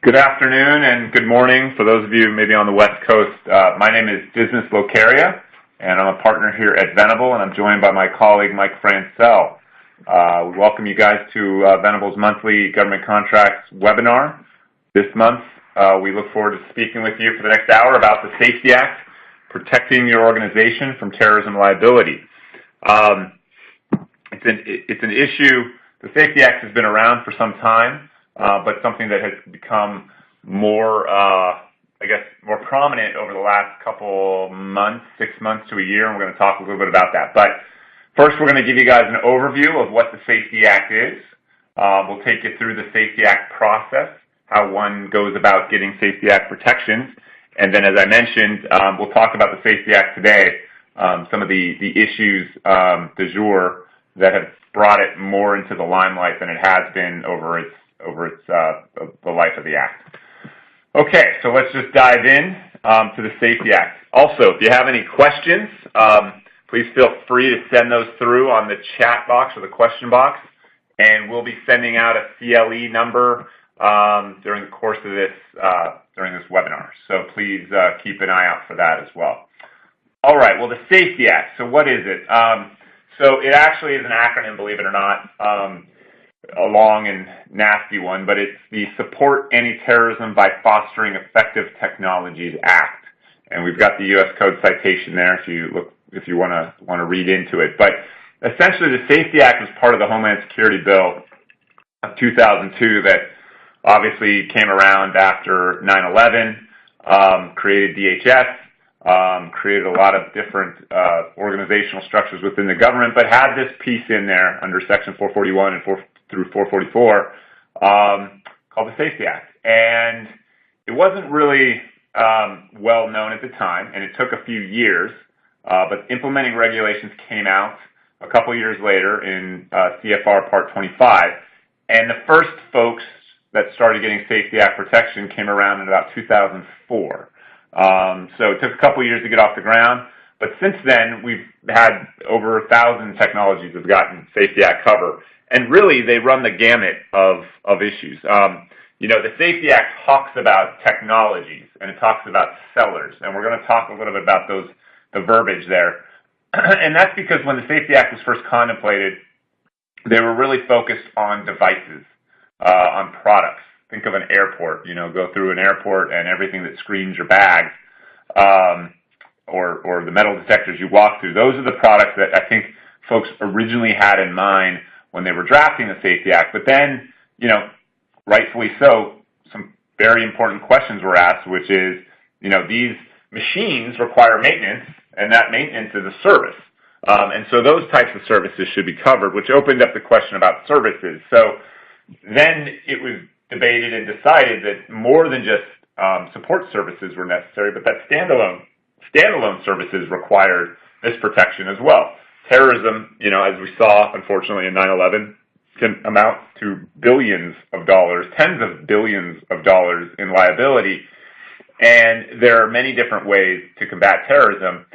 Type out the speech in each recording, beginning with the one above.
Good afternoon and good morning for those of you maybe on the West Coast. My name is Dismas Locaria, and I'm a partner here at Venable, and I'm joined by my colleague Mike Francel. We welcome you guys to Venable's monthly government contracts webinar. This month, we look forward to speaking with you for the next hour about the Safety Act, protecting your organization from terrorism liability. It's an issue. The Safety Act has been around for some time. But something that has become more, more prominent over the last couple months, 6 months to a year, and we're going to talk a little bit about that. But first, we're going to give you guys an overview of what the Safety Act is. We'll take you through the Safety Act process, how one goes about getting Safety Act protections, and then, as I mentioned, we'll talk about the Safety Act today, some of the issues du jour that have brought it more into the limelight than it has been over the life of the Act. Okay, so let's just dive in to the Safety Act. Also, if you have any questions, please feel free to send those through on the chat box or the question box, and we'll be sending out a CLE number during the course of this webinar. So please keep an eye out for that as well. All right, well, the Safety Act. So what is it? So it actually is an acronym, believe it or not. A long and nasty one, but it's the Support Anti-Terrorism by Fostering Effective Technologies Act, and we've got the U.S. Code citation there if you want to read into it. But essentially, the Safety Act was part of the Homeland Security Bill of 2002 that obviously came around after 9/11, created DHS, created a lot of different organizational structures within the government, but had this piece in there under Section 441 and through 444 called the Safety Act. And it wasn't really well known at the time, and it took a few years, but implementing regulations came out a couple years later in CFR Part 25, and the first folks that started getting Safety Act protection came around in about 2004. So it took a couple years to get off the ground, but since then we've had over 1,000 technologies have gotten Safety Act cover. And really, they run the gamut of issues. The Safety Act talks about technologies, and it talks about sellers, and we're going to talk a little bit about the verbiage there. And that's because when the Safety Act was first contemplated, they were really focused on devices, on products. Think of an airport, go through an airport and everything that screens your bags, or the metal detectors you walk through. Those are the products that I think folks originally had in mind when they were drafting the Safety Act. But then, rightfully so, some very important questions were asked, which is, these machines require maintenance, and that maintenance is a service. And so those types of services should be covered, which opened up the question about services. So then it was debated and decided that more than just support services were necessary, but that standalone services required this protection as well. Terrorism, as we saw, unfortunately, in 9/11, can amount to billions of dollars, tens of billions of dollars in liability. And there are many different ways to combat terrorism,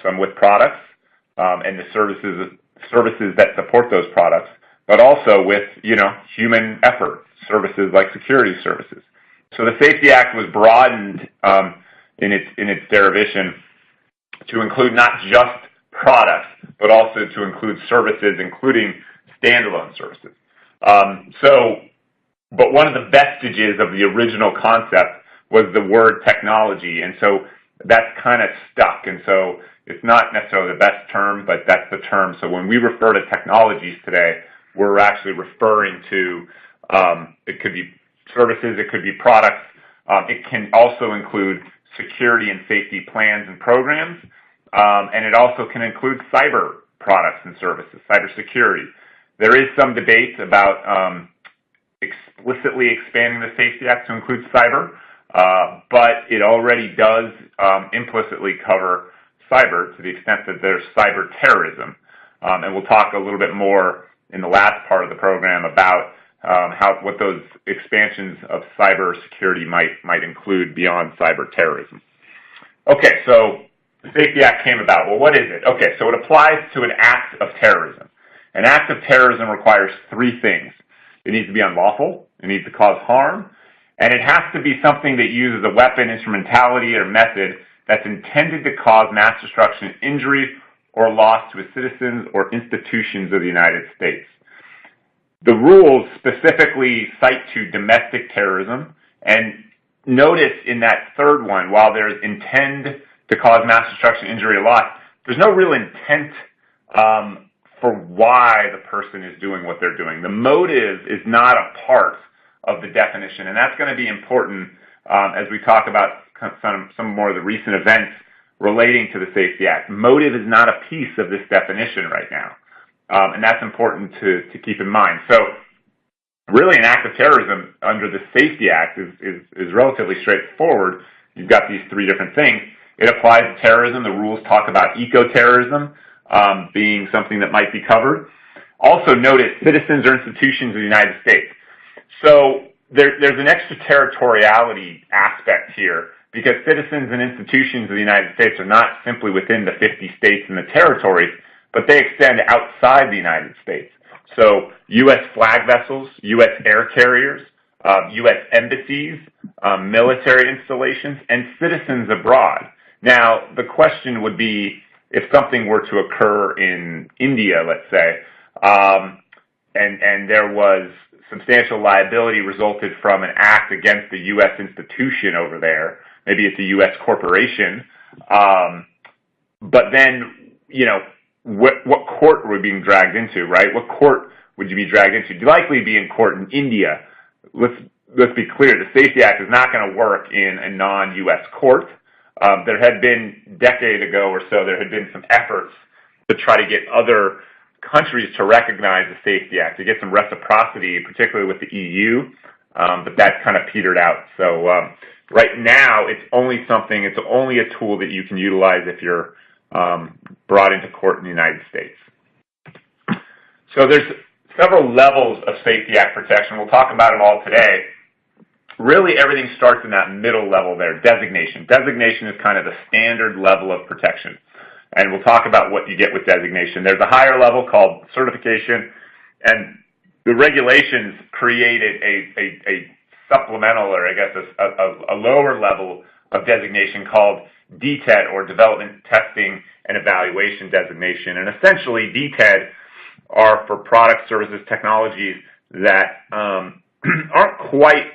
some with products and the services that support those products, but also with, human effort, services like security services. So the Safety Act was broadened in its derivation to include not just products, but also to include services, including standalone services. But one of the vestiges of the original concept was the word technology, and so that's kind of stuck. And so it's not necessarily the best term, but that's the term. So when we refer to technologies today, we're actually referring to, it could be services, it could be products. It can also include security and safety plans and programs. And it also can include cyber products and services, cybersecurity. There is some debate about explicitly expanding the Safety Act to include cyber, but it already does implicitly cover cyber to the extent that there's cyber terrorism. And we'll talk a little bit more in the last part of the program about what those expansions of cybersecurity might include beyond cyber terrorism. Okay, so the Safety Act came about. Well, what is it? Okay, so it applies to an act of terrorism. An act of terrorism requires three things. It needs to be unlawful, it needs to cause harm, And it has to be something that uses a weapon, instrumentality, or method that's intended to cause mass destruction, injury, or loss to citizens or institutions of the United States. The rules specifically cite to domestic terrorism, and notice in that third one, while there's intent to cause mass destruction, injury, or loss, there's no real intent for why the person is doing what they're doing. The motive is not a part of the definition, and that's going to be important as we talk about some more of the recent events relating to the Safety Act. Motive is not a piece of this definition right now, and that's important to keep in mind. So really an act of terrorism under the Safety Act is relatively straightforward. You've got these three different things. It applies to terrorism. The rules talk about eco-terrorism being something that might be covered. Also notice citizens or institutions of the United States. So there's an extraterritoriality aspect here, because citizens and institutions of the United States are not simply within the 50 states and the territories, but they extend outside the United States. So U.S. flag vessels, U.S. air carriers, U.S. embassies, military installations, and citizens abroad. Now, the question would be, if something were to occur in India, let's say, and there was substantial liability resulted from an act against a U.S. institution over there, maybe it's a U.S. corporation, but then, what court were we being dragged into, right? What court would you be dragged into? You'd likely be in court in India. Let's be clear, the Safety Act is not going to work in a non-U.S. court. There had been, a decade ago or so, there had been some efforts to try to get other countries to recognize the Safety Act, to get some reciprocity, particularly with the EU, but that kind of petered out. So right now, it's only a tool that you can utilize if you're brought into court in the United States. So there's several levels of Safety Act protection. We'll talk about it all today. Really, everything starts in that middle level there, designation. Designation is kind of the standard level of protection. And we'll talk about what you get with designation. There's a higher level called certification, and the regulations created a supplemental, or I guess a lower level of designation called DTED, or Development, Testing, and Evaluation Designation. And essentially, DTED are for products, services, technologies that aren't quite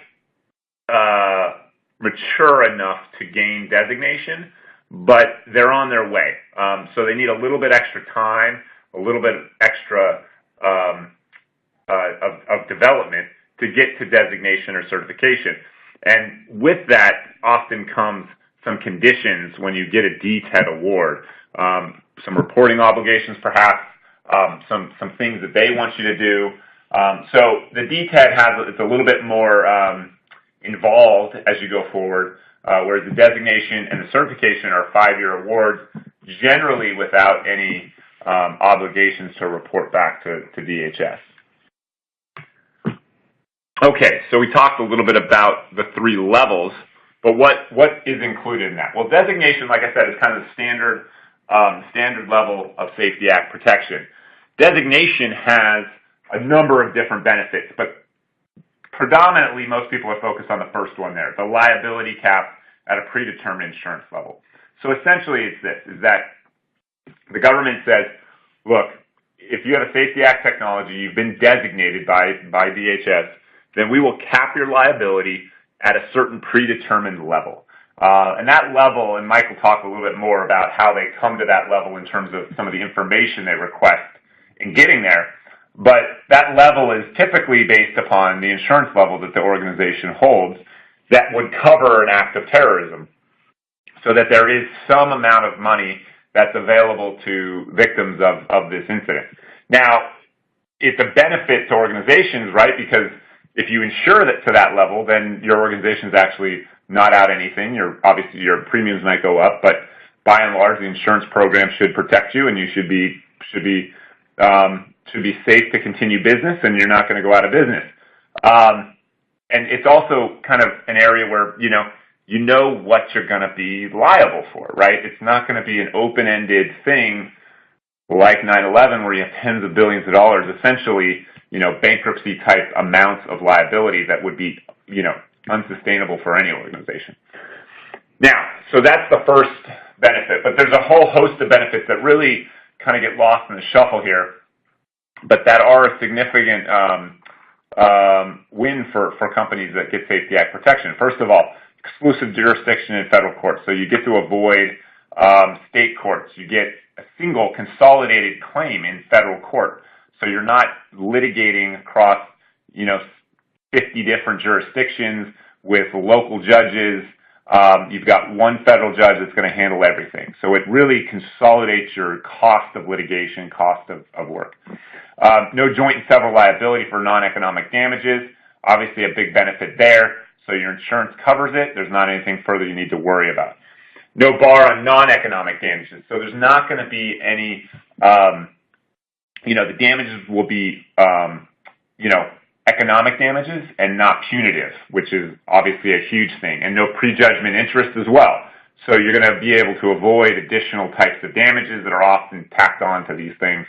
mature enough to gain designation, but they're on their way. So they need a little bit extra time, a little bit extra of development to get to designation or certification. And with that often comes some conditions when you get a DTED award. Some reporting obligations, perhaps, some things that they want you to do. So the DTED it's a little bit more involved as you go forward, whereas the designation and the certification are 5-year awards, generally without any obligations to report back to DHS. Okay, so we talked a little bit about the 3 levels, but what is included in that? Well, designation, like I said, is kind of the standard level of Safety Act protection. Designation has a number of different benefits, but predominantly most people are focused on the first one there, the liability cap at a predetermined insurance level. So essentially it's this, is that the government says, look, if you have a Safety Act technology, you've been designated by DHS, then we will cap your liability at a certain predetermined level. And that level, and Mike will talk a little bit more about how they come to that level in terms of some of the information they request in getting there. But that level is typically based upon the insurance level that the organization holds that would cover an act of terrorism, so that there is some amount of money that's available to victims of this incident. Now, it's a benefit to organizations, right? Because if you insure that to that level, then your organization's actually not out anything. Obviously your premiums might go up, but by and large, the insurance program should protect you, and you should be safe to continue business, and you're not going to go out of business. And it's also kind of an area where you know what you're going to be liable for, right? It's not going to be an open-ended thing like 9/11 where you have tens of billions of dollars, essentially, bankruptcy type amounts of liability that would be, unsustainable for any organization. Now, so that's the first benefit, but there's a whole host of benefits that really kind of get lost in the shuffle here, but that are a significant win for companies that get Safety Act protection. First of all, exclusive jurisdiction in federal courts. So you get to avoid state courts. You get a single consolidated claim in federal court. So you're not litigating across, 50 different jurisdictions with local judges. You've got one federal judge that's going to handle everything. So it really consolidates your cost of litigation, cost of work. No joint and several liability for non-economic damages. Obviously a big benefit there. So your insurance covers it. There's not anything further you need to worry about. No bar on non-economic damages. So there's not going to be any, the damages will be, economic damages and not punitive, which is obviously a huge thing, and no prejudgment interest as well. So you're going to be able to avoid additional types of damages that are often tacked on to these things.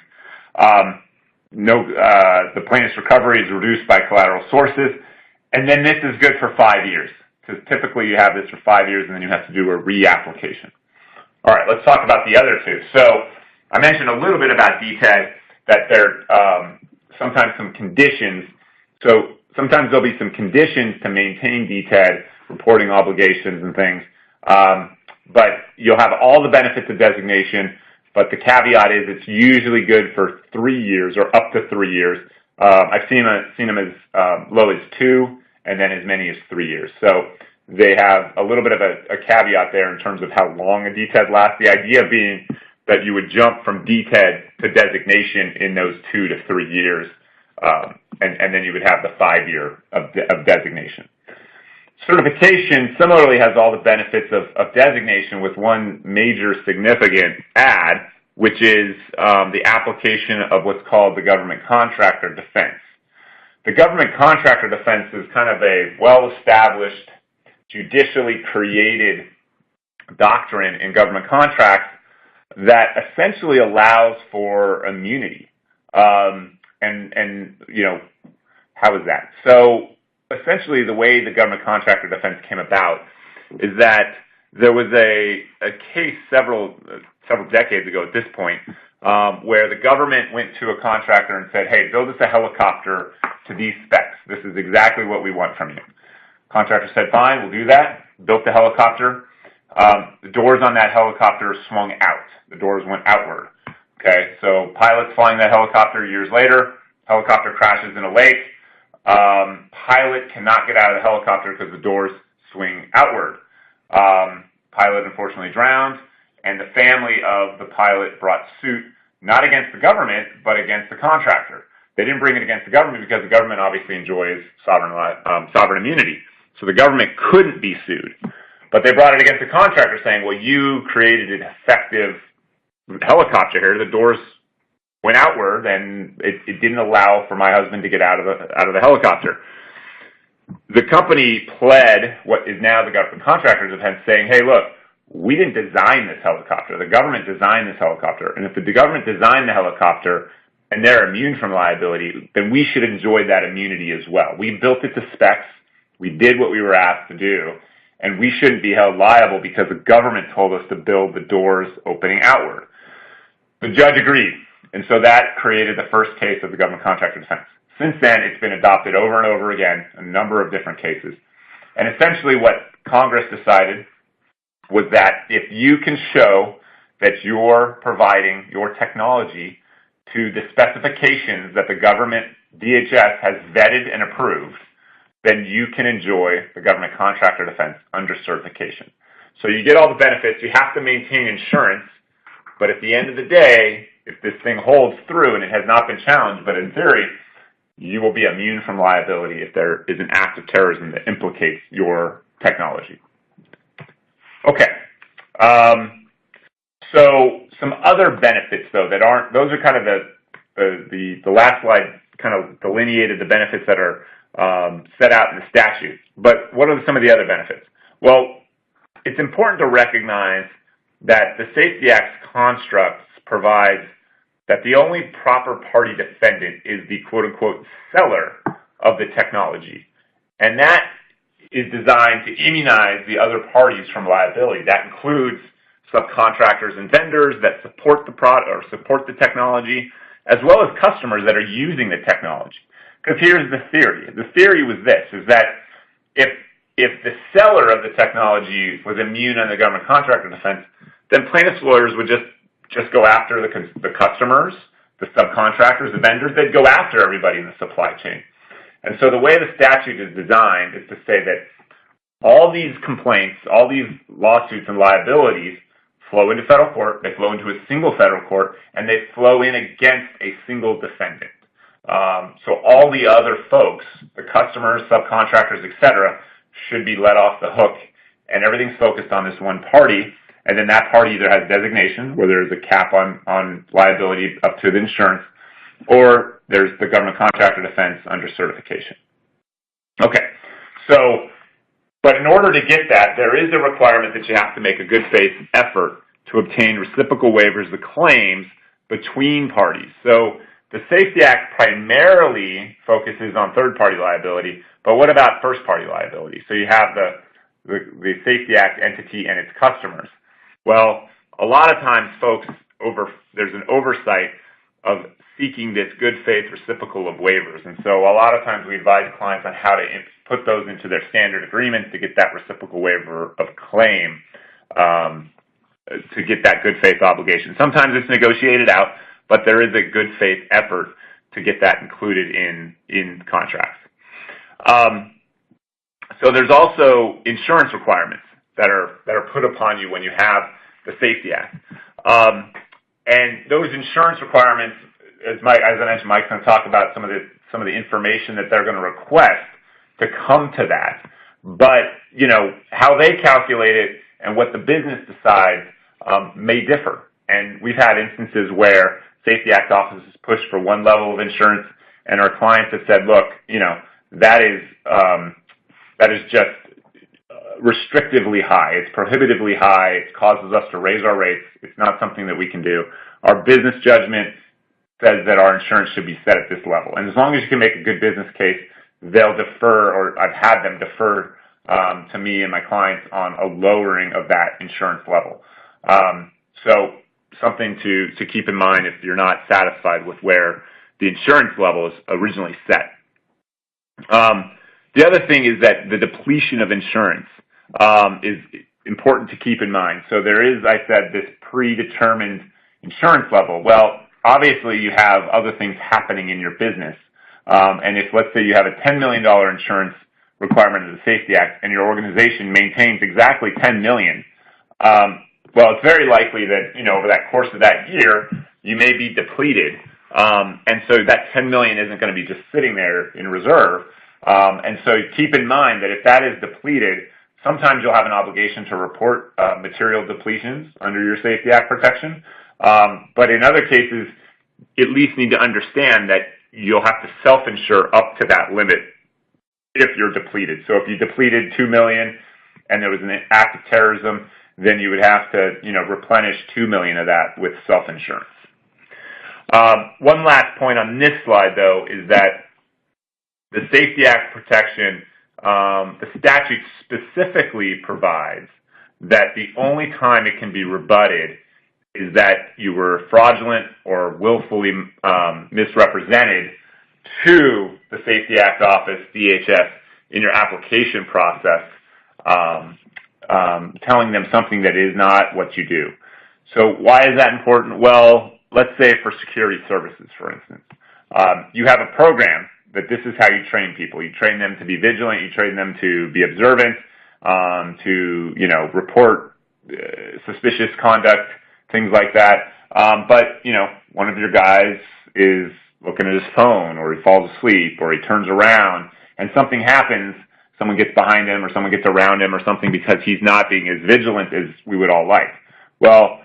The plaintiff's recovery is reduced by collateral sources, and then this is good for 5 years, because typically you have this for 5 years and then you have to do a reapplication. All right, let's talk about the other two. So I mentioned a little bit about DTAD, that there sometimes some conditions. So sometimes there'll be some conditions to maintain DTAD, reporting obligations and things, but you'll have all the benefits of designation, but the caveat is it's usually good for 3 years or up to 3 years. I've seen them as low as 2 and then as many as 3 years. So they have a little bit of a caveat there in terms of how long a DTAD lasts. The idea being that you would jump from DTAD to designation in those 2 to 3 years. And then you would have the 5 year of designation. Certification similarly has all the benefits of designation, with one major significant add, which is the application of what's called the government contractor defense. The government contractor defense is kind of a well-established, judicially created doctrine in government contracts that essentially allows for immunity. How is that? So essentially the way the government contractor defense came about is that there was a case several decades ago at this point where the government went to a contractor and said, hey, build us a helicopter to these specs. This is exactly what we want from you. Contractor said, fine, we'll do that. Built the helicopter. The doors on that helicopter swung out. The doors went outward. Okay, so pilots flying that helicopter years later, helicopter crashes in a lake. Pilot cannot get out of the helicopter because the doors swing outward. Pilot unfortunately drowned, and the family of the pilot brought suit, not against the government, but against the contractor. They didn't bring it against the government because the government obviously enjoys sovereign immunity. So the government couldn't be sued. But they brought it against the contractor saying, well, you created an effective helicopter here. The doors went outward, and it didn't allow for my husband to get out of the helicopter. The company pled what is now the government contractor defense, saying, hey, look, we didn't design this helicopter. The government designed this helicopter. And if the government designed the helicopter and they're immune from liability, then we should enjoy that immunity as well. We built it to specs. We did what we were asked to do. And we shouldn't be held liable because the government told us to build the doors opening outward. The judge agreed. And so that created the first case of the government contractor defense. Since then, it's been adopted over and over again, a number of different cases. And essentially what Congress decided was that if you can show that you're providing your technology to the specifications that the government, DHS, has vetted and approved, then you can enjoy the government contractor defense under certification. So you get all the benefits. You have to maintain insurance, but at the end of the day, if this thing holds through, and it has not been challenged, but in theory, you will be immune from liability if there is an act of terrorism that implicates your technology. Okay. So some other benefits, though, that aren't, those are kind of the last slide kind of delineated the benefits that are set out in the statute. But what are some of the other benefits? Well, it's important to recognize that the Safety Act's constructs provides that the only proper party defendant is the quote-unquote seller of the technology. And that is designed to immunize the other parties from liability. That includes subcontractors and vendors that support the product or support the technology, as well as customers that are using the technology. Because here's the theory. The theory was this, is that if the seller of the technology was immune under the government contractor defense, then plaintiffs' lawyers would just go after the customers, the subcontractors, the vendors. They'd go after everybody in the supply chain. And so the way the statute is designed is to say that all these complaints, all these lawsuits and liabilities flow into federal court, they flow into a single federal court, and they flow in against a single defendant. So all the other folks, the customers, subcontractors, etc., should be let off the hook, and everything's focused on this one party, and then that party either has designation, where there's a cap on liability up to the insurance, or there's the government contractor defense under certification. Okay, so, but in order to get that, there is a requirement that you have to make a good faith effort to obtain reciprocal waivers of claims between parties. So the Safety Act primarily focuses on third-party liability, but what about first-party liability? So you have the Safety Act entity and its customers. Well, a lot of times, folks, there's an oversight of seeking this good faith reciprocal of waivers. And so a lot of times we advise clients on how to put those into their standard agreements to get that reciprocal waiver of claim, to get that good faith obligation. Sometimes it's negotiated out, but there is a good faith effort to get that included in contracts. So there's also insurance requirements that are put upon you when you have the Safety Act. And those insurance requirements, as I mentioned, Mike's going to talk about some of the information that they're going to request to come to that. But, you know, how they calculate it and what the business decides may differ. And we've had instances where Safety Act offices push for one level of insurance, and our clients have said, look, you know, that is just restrictively high. It's prohibitively high. It causes us to raise our rates. It's not something that we can do. Our business judgment says that our insurance should be set at this level. And as long as you can make a good business case, they'll defer, or I've had them defer to me and my clients on a lowering of that insurance level. So something to keep in mind if you're not satisfied with where the insurance level is originally set. The other thing is that the depletion of insurance is important to keep in mind. So there is, I said, this predetermined insurance level. Well, obviously you have other things happening in your business. And if, let's say, you have a $10 million insurance requirement of the Safety Act and your organization maintains exactly $10 million, well, it's very likely that, you know, over that course of that year, you may be depleted. And so that $10 million isn't going to be just sitting there in reserve. And so keep in mind that if that is depleted, sometimes you'll have an obligation to report material depletions under your Safety Act protection. But in other cases, you at least need to understand that you'll have to self-insure up to that limit if you're depleted. So if you depleted $2 million and there was an act of terrorism, then you would have to, you know, replenish $2 million of that with self-insurance. One last point on this slide, though, is that the Safety Act protection, the statute specifically provides that the only time it can be rebutted is that you were fraudulent or willfully misrepresented to the Safety Act office, DHS, in your application process, telling them something that is not what you do. So why is that important? Well, let's say for security services, for instance. You have a program that this is how you train people. You train them to be vigilant. You train them to be observant, to, you know, report suspicious conduct, things like that. But, you know, one of your guys is looking at his phone, or he falls asleep, or he turns around, and something happens. Someone gets behind him, or someone gets around him, or something, because he's not being as vigilant as we would all like. Well,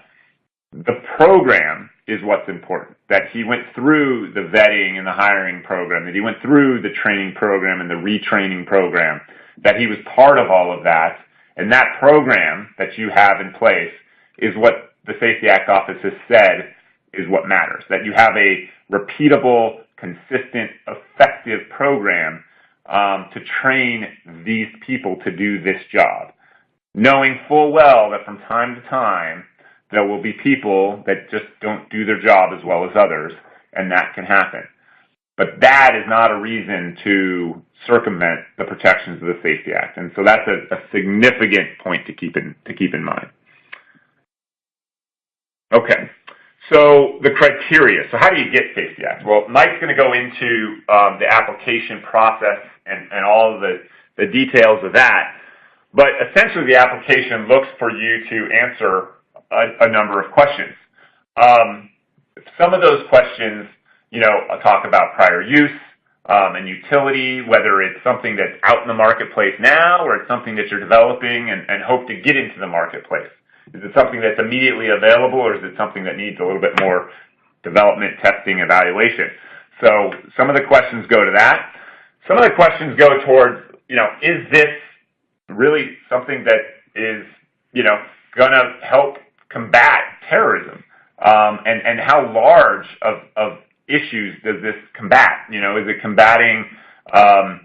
the program is what's important, that he went through the vetting and the hiring program, that he went through the training program and the retraining program, that he was part of all of that, and that program that you have in place is what the Safety Act office has said is what matters, that you have a repeatable, consistent, effective program to train these people to do this job, knowing full well that from time to time there will be people that just don't do their job as well as others, and that can happen. But that is not a reason to circumvent the protections of the Safety Act, and so that's a significant point to keep in mind. Okay, so the criteria. So how do you get Safety Act? Well, Mike's going to go into the application process and all of the details of that. But essentially, the application looks for you to answer a number of questions. Some of those questions, talk about prior use and utility, whether it's something that's out in the marketplace now or it's something that you're developing and hope to get into the marketplace. Is it something that's immediately available, or is it something that needs a little bit more development, testing, evaluation? So some of the questions go to that. Some of the questions go towards, is this really something that is, going to help combat terrorism? And how large of issues does this combat? Is it combating, the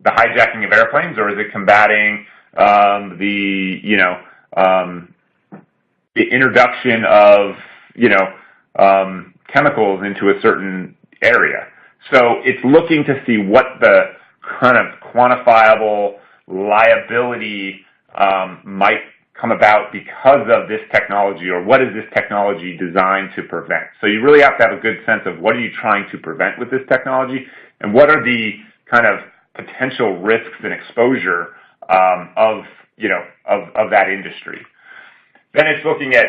hijacking of airplanes, or is it combating the introduction of, chemicals into a certain area? So it's looking to see what the kind of quantifiable liability might come about because of this technology, or what is this technology designed to prevent? So you really have to have a good sense of what are you trying to prevent with this technology, and what are the kind of potential risks and exposure of that industry. Then it's looking at,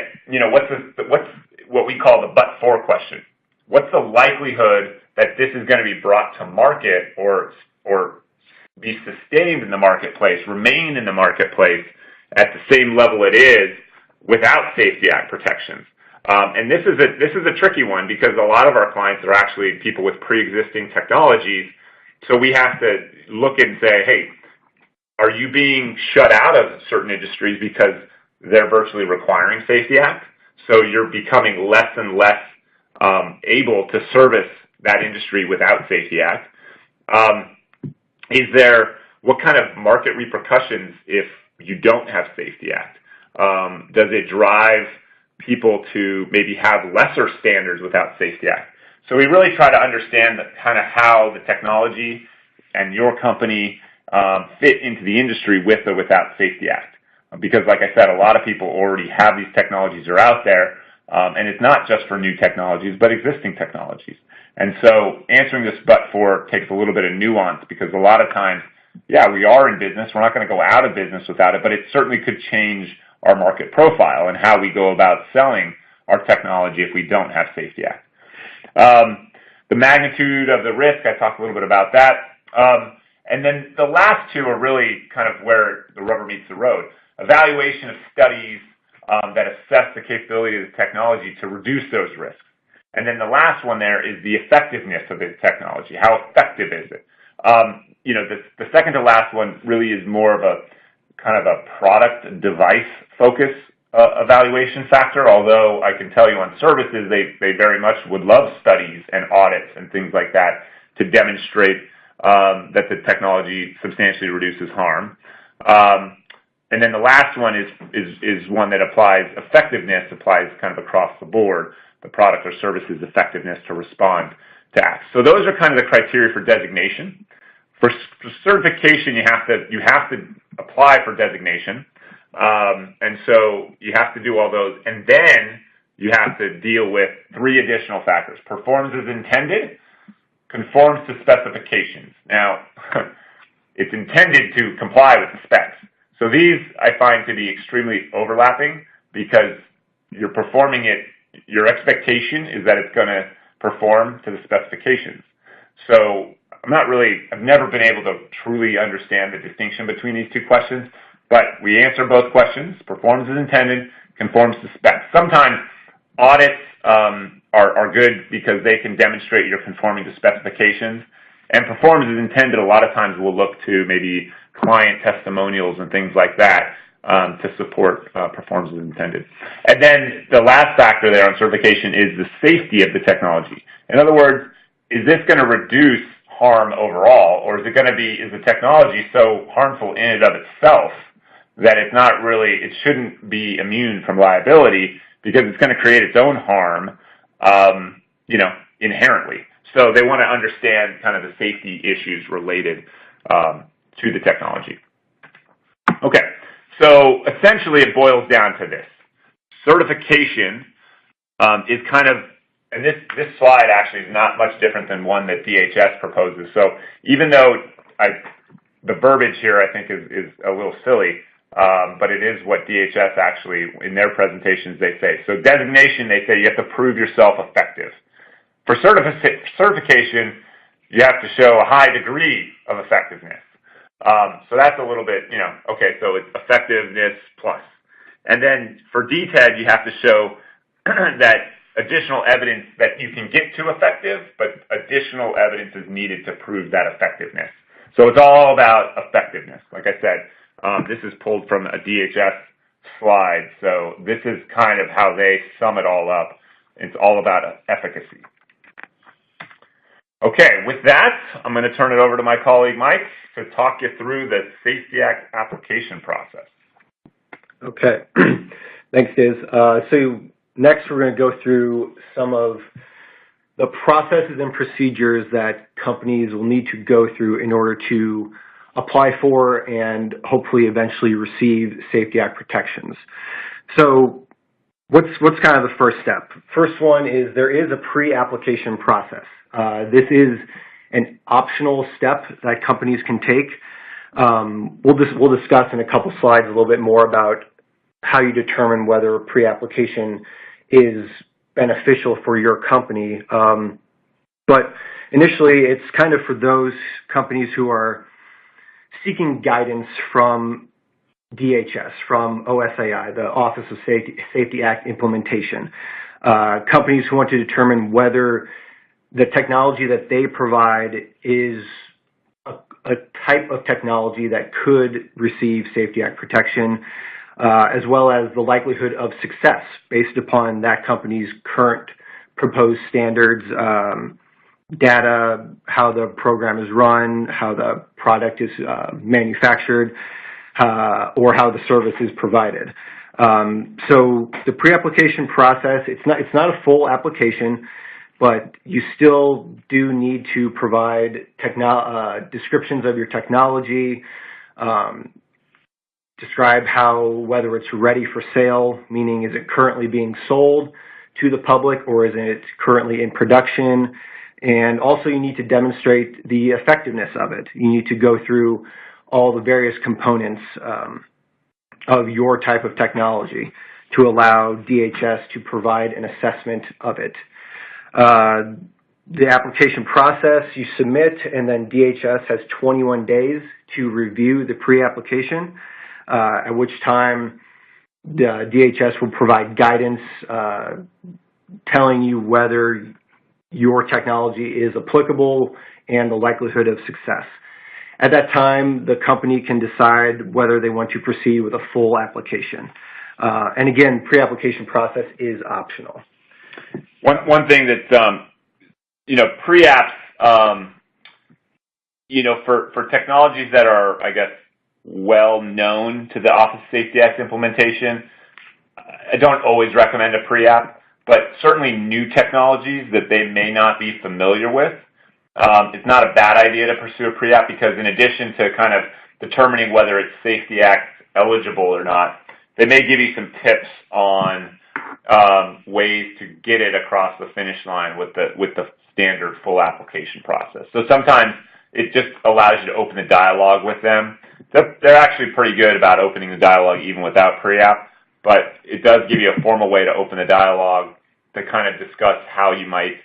what's what we call the but-for question. What's the likelihood that this is going to be brought to market or be sustained in the marketplace, remain in the marketplace at the same level it is without Safety Act protections? And this is a tricky one, because a lot of our clients are actually people with pre-existing technologies. So we have to look and say, hey, are you being shut out of certain industries because they're virtually requiring Safety Act? So you're becoming less and less able to service that industry without Safety Act. What kind of market repercussions if you don't have Safety Act? Does it drive people to maybe have lesser standards without Safety Act? So we really try to understand kind of how the technology and your company fit into the industry with or without Safety Act. Because, like I said, a lot of people already have these technologies are out there, and it's not just for new technologies, but existing technologies. And so answering this but-for takes a little bit of nuance, because a lot of times, yeah, we are in business. We're not going to go out of business without it, but it certainly could change our market profile and how we go about selling our technology if we don't have Safety Act. The magnitude of the risk, I talked a little bit about that. And then the last two are really kind of where the rubber meets the road. Evaluation of studies that assess the capability of the technology to reduce those risks. And then the last one there is the effectiveness of the technology. How effective is it? The second to last one really is more of a kind of a product device focus evaluation factor, although I can tell you on services, they very much would love studies and audits and things like that to demonstrate that the technology substantially reduces harm. And then the last one is one that applies kind of across the board, the product or service's effectiveness to respond to acts. So those are kind of the criteria for designation. For certification, you have to apply for designation, and so you have to do all those, and then you have to deal with three additional factors: performs as intended, conforms to specifications. Now, it's intended to comply with the specs. So these I find to be extremely overlapping, because you're performing it. Your expectation is that it's going to perform to the specifications. So I've never been able to truly understand the distinction between these two questions, but we answer both questions: performs as intended, conforms to specs. Sometimes audits are good because they can demonstrate you're conforming to specifications, and performs as intended a lot of times we'll look to maybe client testimonials and things like that to support performs as intended. And then the last factor there on certification is the safety of the technology. In other words, is this going to reduce harm overall, or is the technology so harmful in and of itself that it's not really, it shouldn't be immune from liability because it's going to create its own harm, inherently. So they want to understand kind of the safety issues related to the technology. Okay, so essentially it boils down to this. Certification is kind of, and this slide actually is not much different than one that DHS proposes. So even though the verbiage here I think is a little silly, but it is what DHS actually, in their presentations, they say. So designation, they say you have to prove yourself effective. For certification, you have to show a high degree of effectiveness. So that's a little bit, okay, so it's effectiveness plus. And then for DTED, you have to show that additional evidence that you can get to effective, but additional evidence is needed to prove that effectiveness. So it's all about effectiveness. Like I said, this is pulled from a DHS slide, so this is kind of how they sum it all up. It's all about efficacy. Okay, with that, I'm going to turn it over to my colleague Mike to talk you through the Safety Act application process. Okay, thanks, Diz. So next we're going to go through some of the processes and procedures that companies will need to go through in order to apply for and hopefully eventually receive Safety Act protections. So what's kind of the first step? First one is there is a pre-application process. This is an optional step that companies can take. We'll discuss in a couple slides a little bit more about how you determine whether pre-application is beneficial for your company. But initially, it's kind of for those companies who are seeking guidance from DHS, from OSAI, the Office of Safety Act Implementation. Companies who want to determine whether the technology that they provide is a type of technology that could receive Safety Act protection, as well as the likelihood of success based upon that company's current proposed standards, data, how the program is run, how the product is manufactured, or how the service is provided. So the pre-application process, it's not a full application, but you still do need to provide descriptions of your technology, describe whether it's ready for sale, meaning is it currently being sold to the public or is it currently in production? And also you need to demonstrate the effectiveness of it. You need to go through all the various components of your type of technology to allow DHS to provide an assessment of it. The application process, you submit, and then DHS has 21 days to review the pre-application, at which time the DHS will provide guidance telling you whether your technology is applicable and the likelihood of success. At that time, the company can decide whether they want to proceed with a full application. And again, pre-application process is optional. One thing that, pre-apps, for technologies that are, I guess, well known to the Office of Safety Act implementation, I don't always recommend a pre-app, but certainly new technologies that they may not be familiar with, it's not a bad idea to pursue a pre-app because in addition to kind of determining whether it's Safety Act eligible or not, they may give you some tips on ways to get it across the finish line with the standard full application process. So sometimes it just allows you to open the dialogue with them. They're actually pretty good about opening the dialogue even without pre-app, but it does give you a formal way to open the dialogue to kind of discuss how you might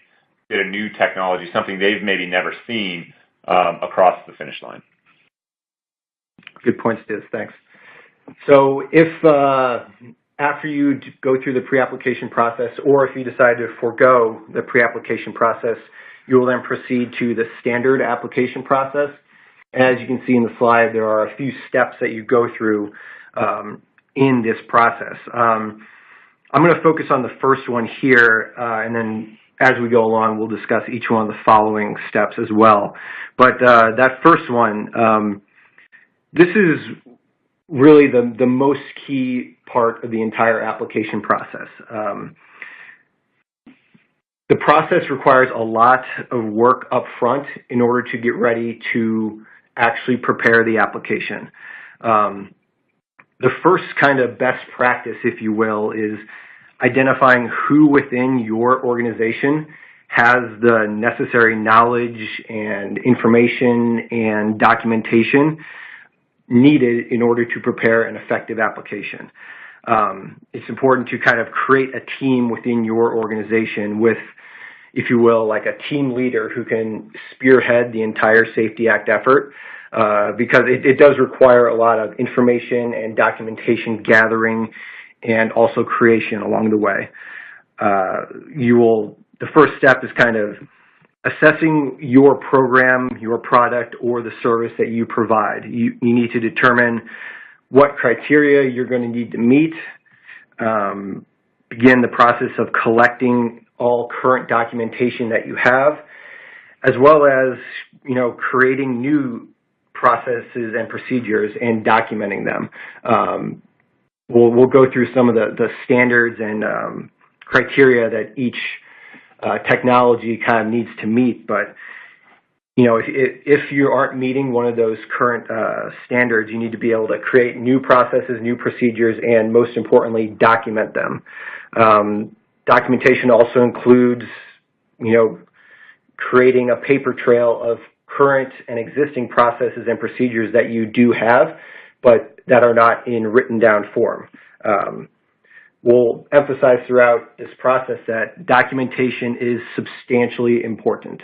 get a new technology, something they've maybe never seen, across the finish line. Good points, Diz. Thanks. So if after you go through the pre-application process, or if you decide to forego the pre-application process, you will then proceed to the standard application process. As you can see in the slide, there are a few steps that you go through in this process. I'm going to focus on the first one here, and then as we go along, we'll discuss each one of the following steps as well. But that first one, this is really the most key part of the entire application process. The process requires a lot of work up front in order to get ready to actually prepare the application. The first kind of best practice, if you will, is identifying who within your organization has the necessary knowledge and information and documentation needed in order to prepare an effective application. It's important to kind of create a team within your organization with, if you will, like a team leader who can spearhead the entire Safety Act effort, because it does require a lot of information and documentation gathering and also creation along the way. The first step is kind of assessing your program, your product, or the service that you provide. You need to determine what criteria you're going to need to meet, begin the process of collecting all current documentation that you have, as well as, creating new processes and procedures and documenting them. We'll go through some of the standards and criteria that each technology kind of needs to meet, but if you aren't meeting one of those current standards, you need to be able to create new processes, new procedures, and most importantly, document them. Documentation also includes, creating a paper trail of current and existing processes and procedures that you do have, but that are not in written down form. We'll emphasize throughout this process that documentation is substantially important.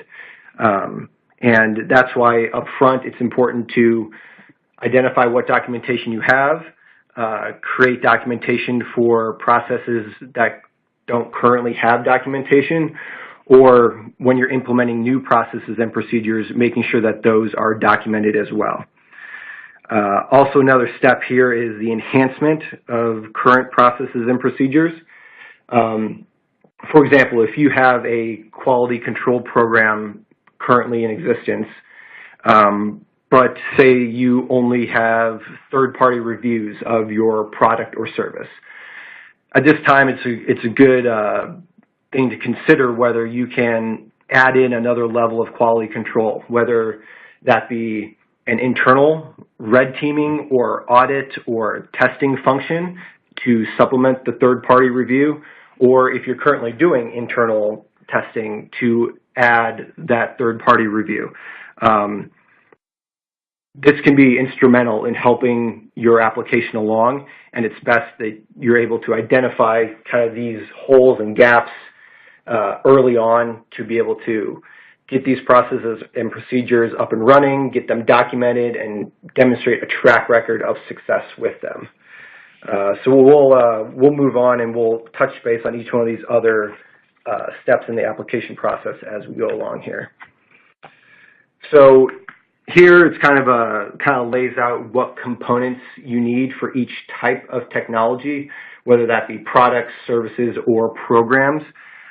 And that's why up front it's important to identify what documentation you have, create documentation for processes that don't currently have documentation, or when you're implementing new processes and procedures, making sure that those are documented as well. Also, another step here is the enhancement of current processes and procedures. For example, if you have a quality control program currently in existence, but say you only have third-party reviews of your product or service, at this time it's a good thing to consider whether you can add in another level of quality control, whether that be an internal red teaming or audit or testing function to supplement the third-party review, or if you're currently doing internal testing, to add that third-party review. This can be instrumental in helping your application along, and it's best that you're able to identify kind of these holes and gaps early on to be able to get these processes and procedures up and running, get them documented, and demonstrate a track record of success with them. So we'll move on and we'll touch base on each one of these other steps in the application process as we go along here. So here it's kind of lays out what components you need for each type of technology, whether that be products, services, or programs.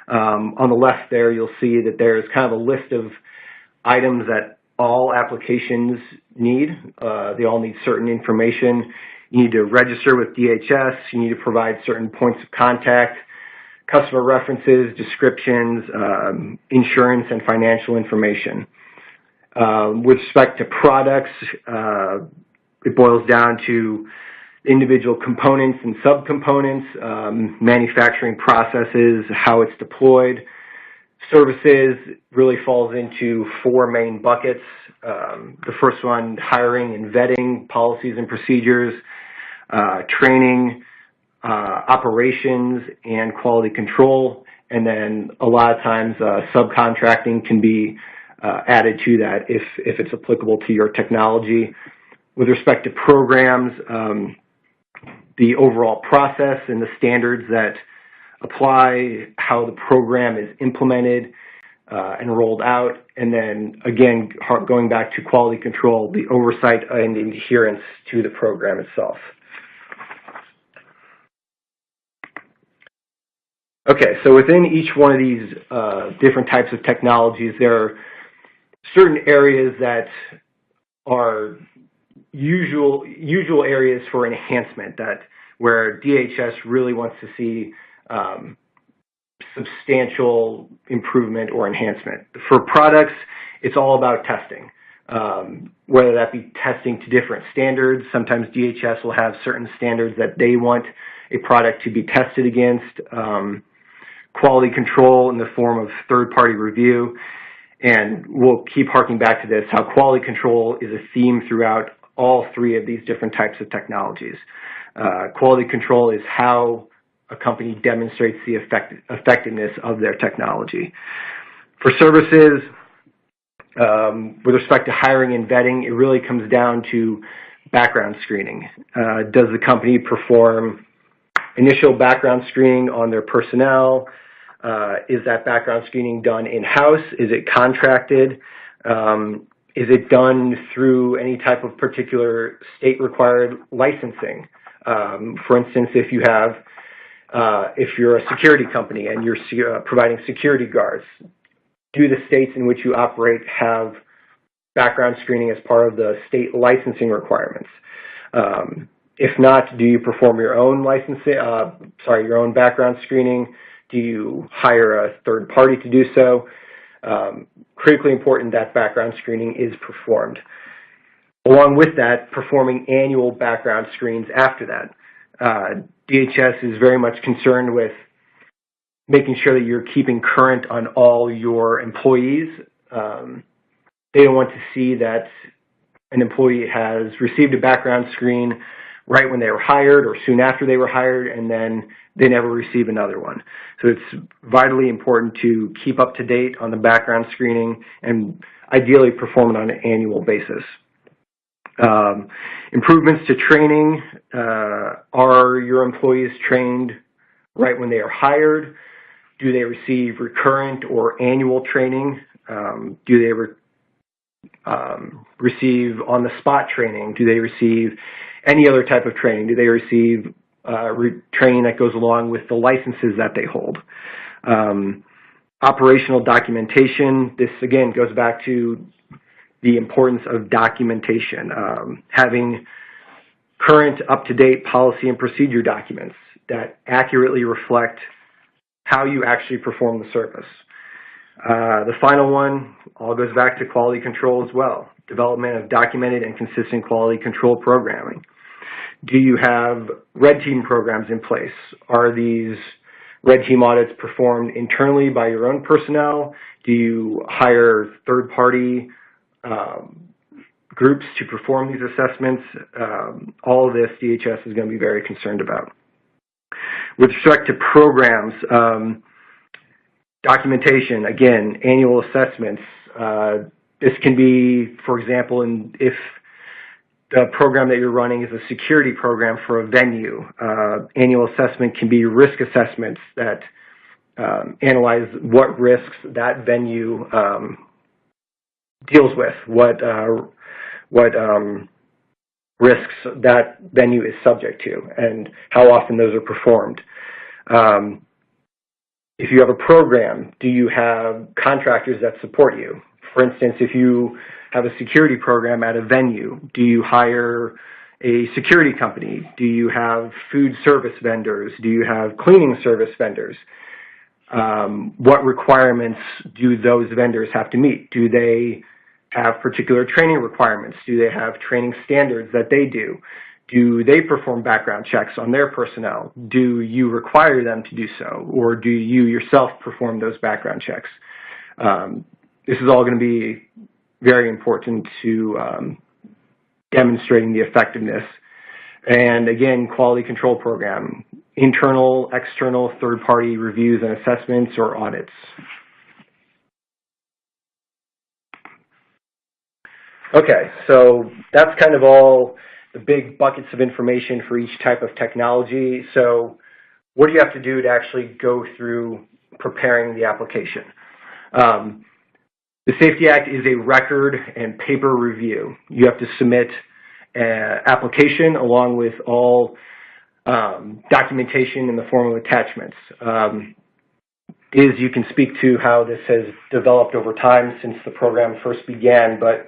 On the left there, you'll see that there's kind of a list of items that all applications need. They all need certain information. You need to register with DHS. You need to provide certain points of contact, customer references, descriptions, insurance, and financial information. With respect to products, it boils down to individual components and subcomponents, manufacturing processes, how it's deployed. Services really falls into four main buckets. The first one, hiring and vetting, policies and procedures, training, operations, and quality control. And then a lot of times subcontracting can be added to that if it's applicable to your technology. With respect to programs, the overall process and the standards that apply, how the program is implemented and rolled out, and then again, going back to quality control, the oversight and adherence to the program itself. Okay, so within each one of these different types of technologies, there are certain areas that are usual areas for enhancement, that where DHS really wants to see substantial improvement or enhancement. For products, it's all about testing, whether that be testing to different standards. Sometimes DHS will have certain standards that they want a product to be tested against, quality control in the form of third-party review, and we'll keep harking back to this, how quality control is a theme throughout all three of these different types of technologies. Quality control is how a company demonstrates the effectiveness of their technology. For services, with respect to hiring and vetting, it really comes down to background screening. Does the company perform initial background screening on their personnel? Is that background screening done in-house? Is it contracted? Is it done through any type of particular state-required licensing? For instance, if you're a security company and you're providing security guards, do the states in which you operate have background screening as part of the state licensing requirements? If not, do you perform your own your own background screening? Do you hire a third party to do so? Critically important that background screening is performed. Along with that, performing annual background screens after that. DHS is very much concerned with making sure that you're keeping current on all your employees. They don't want to see that an employee has received a background screen right when they were hired or soon after they were hired, and then they never receive another one. So it's vitally important to keep up to date on the background screening and ideally perform it on an annual basis. Improvements to training. Are your employees trained right when they are hired? Do they receive recurrent or annual training? Do they receive on-the-spot training? Do they receive any other type of training? Do they receive training that goes along with the licenses that they hold? Operational documentation. This, again, goes back to the importance of documentation. Having current, up-to-date policy and procedure documents that accurately reflect how you actually perform the service. The final one all goes back to quality control as well. Development of documented and consistent quality control programming. Do you have red team programs in place? Are these red team audits performed internally by your own personnel? Do you hire third-party groups to perform these assessments? All of this DHS is going to be very concerned about. With respect to programs, documentation, again, annual assessments. This can be, for example, if the program that you're running is a security program for a venue. Annual assessment can be risk assessments that analyze what risks that venue deals with, what risks that venue is subject to, and how often those are performed. If you have a program, do you have contractors that support you? For instance, if you have a security program at a venue, do you hire a security company? Do you have food service vendors? Do you have cleaning service vendors? What requirements do those vendors have to meet? Do they have particular training requirements? Do they have training standards that they do? Do they perform background checks on their personnel? Do you require them to do so? Or do you yourself perform those background checks? This is all going to be very important to demonstrating the effectiveness. And again, quality control program, internal, external, third-party reviews and assessments or audits. Okay, so that's kind of all the big buckets of information for each type of technology. So what do you have to do to actually go through preparing the application? The Safety Act is a record and paper review. You have to submit an application along with all documentation in the form of attachments. Is you can speak to how this has developed over time since the program first began, but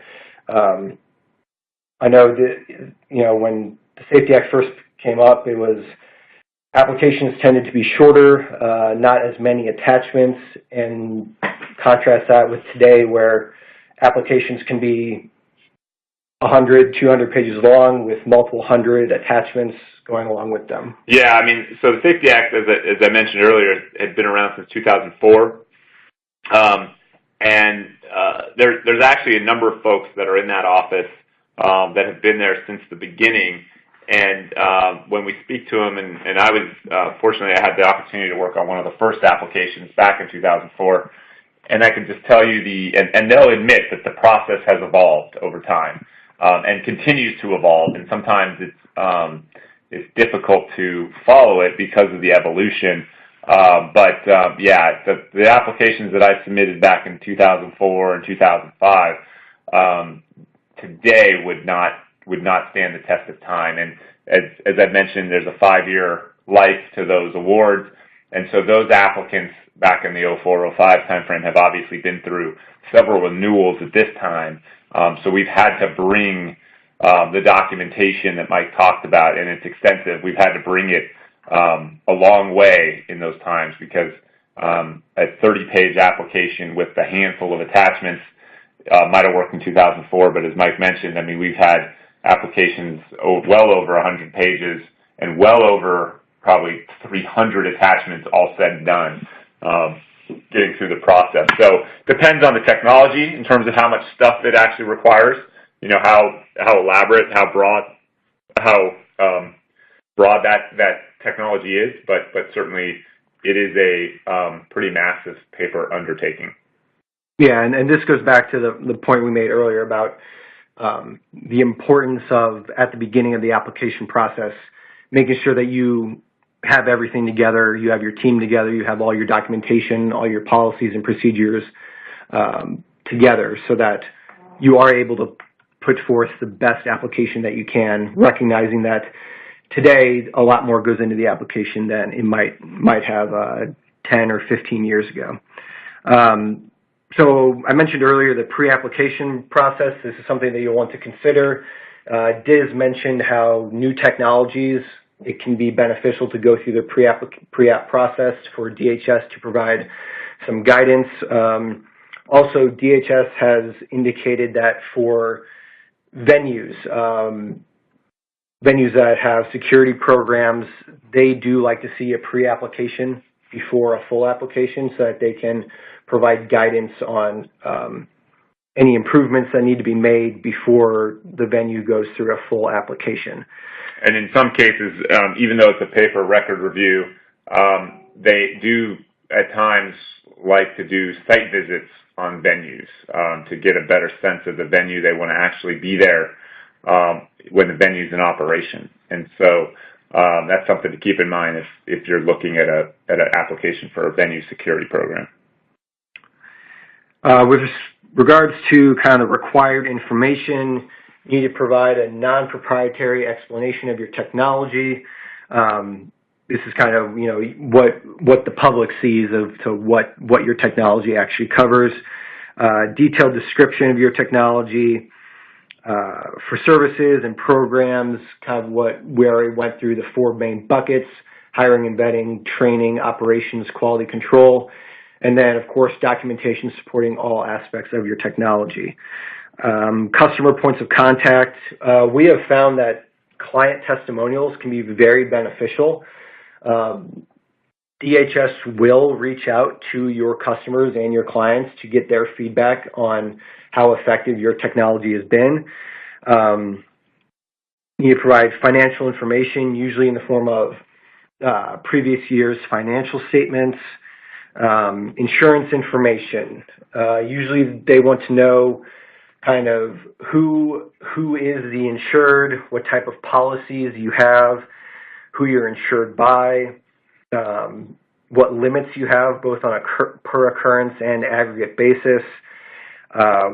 I know that, when the Safety Act first came up, it was applications tended to be shorter, not as many attachments, and contrast that with today where applications can be 100, 200 pages long with multiple hundred attachments going along with them. Yeah, so the Safety Act, as I mentioned earlier, had been around since 2004. There's actually a number of folks that are in that office that have been there since the beginning. And when we speak to them, and I was, fortunately, I had the opportunity to work on one of the first applications back in 2004, and I can just tell you and they'll admit that the process has evolved over time and continues to evolve, and sometimes it's difficult to follow it because of the evolution. The applications that I submitted back in 2004 and 2005 today would not stand the test of time. And as I mentioned, there's a 5-year life to those awards, and so those applicants back in the 04-05 timeframe have obviously been through several renewals at this time. So we've had to bring the documentation that Mike talked about, and it's extensive. We've had to bring it a long way in those times because a 30-page application with a handful of attachments might have worked in 2004, but as Mike mentioned, we've had applications well over 100 pages and well over probably 300 attachments all said and done getting through the process. So depends on the technology in terms of how much stuff it actually requires, how elaborate, how broad that technology is, but certainly it is a pretty massive paper undertaking. Yeah, and this goes back to the point we made earlier about the importance of, at the beginning of the application process, making sure that you have everything together, you have your team together, you have all your documentation, all your policies and procedures together so that you are able to put forth the best application that you can, recognizing that today a lot more goes into the application than it might have 10 or 15 years ago. So I mentioned earlier the pre-application process. This is something that you'll want to consider. Diz mentioned how new technologies, it can be beneficial to go through the pre-app process for DHS to provide some guidance. Also, DHS has indicated that for venues that have security programs, they do like to see a pre-application before a full application so that they can provide guidance on any improvements that need to be made before the venue goes through a full application. And in some cases, even though it's a paper record review, they do at times like to do site visits on venues to get a better sense of the venue. They want to actually be there when the venue's in operation. And so that's something to keep in mind if you're looking at an application for a venue security program. With regards to kind of required information, you need to provide a non-proprietary explanation of your technology. This is kind of, what the public sees to what your technology actually covers. Detailed description of your technology. For services and programs, kind of where it went through the 4 main buckets: hiring and vetting, training, operations, quality control, and then, of course, documentation supporting all aspects of your technology. Customer points of contact. We have found that client testimonials can be very beneficial. DHS will reach out to your customers and your clients to get their feedback on how effective your technology has been. You provide financial information, usually in the form of previous year's financial statements, insurance information. Usually they want to know kind of who is the insured, what type of policies you have, who you're insured by, what limits you have both on a per occurrence and aggregate basis,